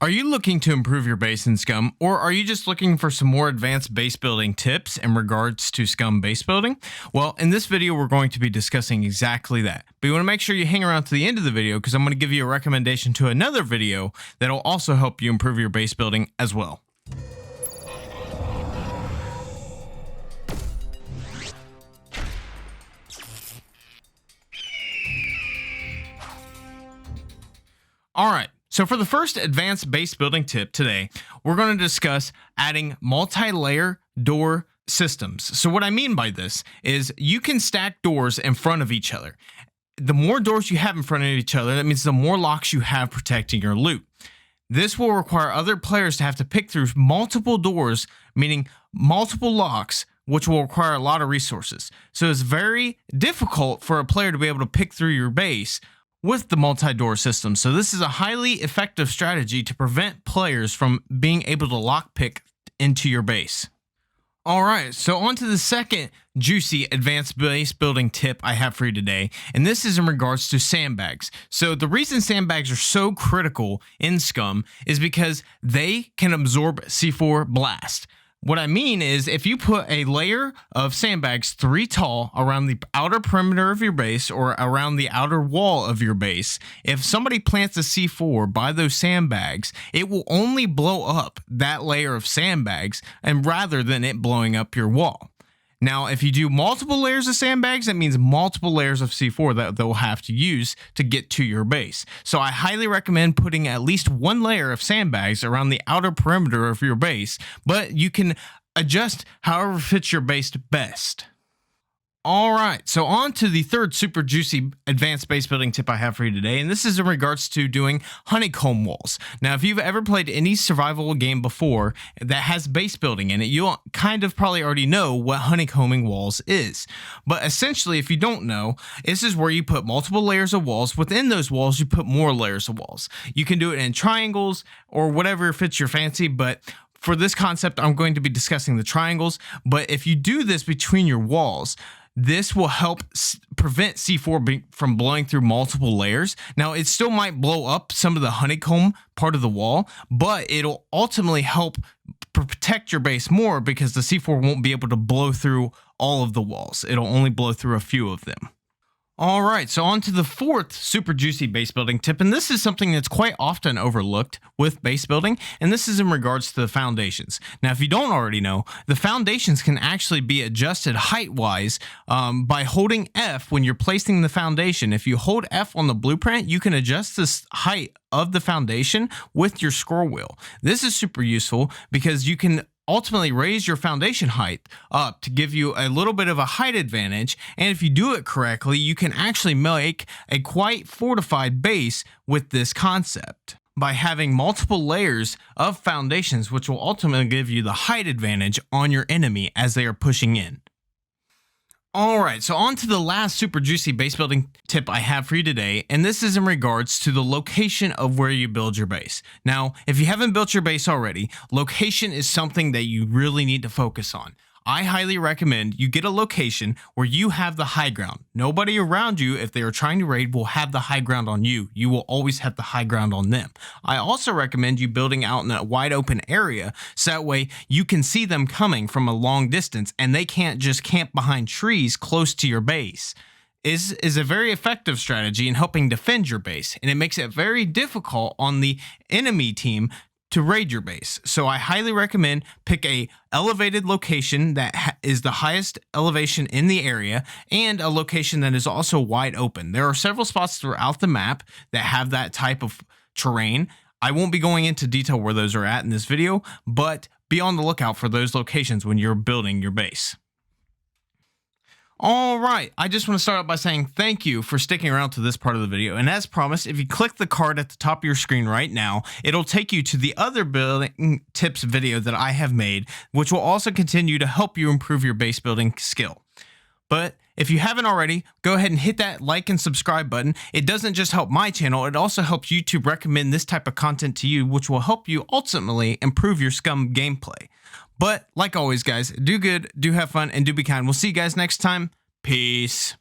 Are you looking to improve your base in Scum, or are you just looking for some more advanced base building tips in regards to Scum base building? Well, in this video, we're going to be discussing exactly that. But you want to make sure you hang around to the end of the video because I'm going to give you a recommendation to another video that'll also help you improve your base building as well. All right. So for the first advanced base building tip today, we're going to discuss adding multi-layer door systems. So what I mean by this is you can stack doors in front of each other. The more doors you have in front of each other, that means the more locks you have protecting your loot. This will require other players to have to pick through multiple doors, meaning multiple locks, which will require a lot of resources. So it's very difficult for a player to be able to pick through your base with the multi-door system. So this is a highly effective strategy to prevent players from being able to lockpick into your base. All right, so on to the second juicy advanced base building tip I have for you today, and this is in regards to sandbags. So the reason sandbags are so critical in Scum is because they can absorb C4 blast. What I mean is if you put a layer of sandbags 3 tall around the outer perimeter of your base or around the outer wall of your base, if somebody plants a C4 by those sandbags, it will only blow up that layer of sandbags and rather than it blowing up your wall. Now, if you do multiple layers of sandbags, that means multiple layers of C4 that they'll have to use to get to your base. So I highly recommend putting at least 1 layer of sandbags around the outer perimeter of your base, but you can adjust however fits your base best. All right, so on to the third super juicy advanced base building tip I have for you today, and this is in regards to doing honeycomb walls. Now, if you've ever played any survival game before that has base building in it, you'll kind of probably already know what honeycombing walls is. But essentially, if you don't know, this is where you put multiple layers of walls. Within those walls, you put more layers of walls. You can do it in triangles or whatever fits your fancy, but for this concept, I'm going to be discussing the triangles. But if you do this between your walls, this will help prevent C4 from blowing through multiple layers. Now, it still might blow up some of the honeycomb part of the wall, but it'll ultimately help protect your base more because the C4 won't be able to blow through all of the walls. It'll only blow through a few of them. All right, so on to the fourth super juicy base building tip, and this is something that's quite often overlooked with base building, and this is in regards to the foundations. Now, if you don't already know, the foundations can actually be adjusted height-wise by holding F when you're placing the foundation. If you hold F on the blueprint, you can adjust this height of the foundation with your scroll wheel. This is super useful because you can ultimately raise your foundation height up to give you a little bit of a height advantage, and if you do it correctly, you can actually make a quite fortified base with this concept by having multiple layers of foundations, which will ultimately give you the height advantage on your enemy as they are pushing in. All right, so on to the last super juicy base building tip I have for you today, and this is in regards to the location of where you build your base. Now, if you haven't built your base already, location is something that you really need to focus on. I highly recommend you get a location where you have the high ground. Nobody around you, if they are trying to raid, will have the high ground on you. You will always have the high ground on them. I also recommend you building out in a wide open area so that way you can see them coming from a long distance and they can't just camp behind trees close to your base. Is a very effective strategy in helping defend your base, and it makes it very difficult on the enemy team to raid your base. So I highly recommend pick a elevated location that is the highest elevation in the area and a location that is also wide open. There are several spots throughout the map that have that type of terrain. I won't be going into detail where those are at in this video, but be on the lookout for those locations when you're building your base. All right, I just want to start out by saying thank you for sticking around to this part of the video. And as promised, if you click the card at the top of your screen right now, it'll take you to the other building tips video that I have made, which will also continue to help you improve your base building skill. But if you haven't already, go ahead and hit that like and subscribe button. It doesn't just help my channel, it also helps YouTube recommend this type of content to you, which will help you ultimately improve your Scum gameplay. But like always, guys, do good, do have fun, and do be kind. We'll see you guys next time. Peace.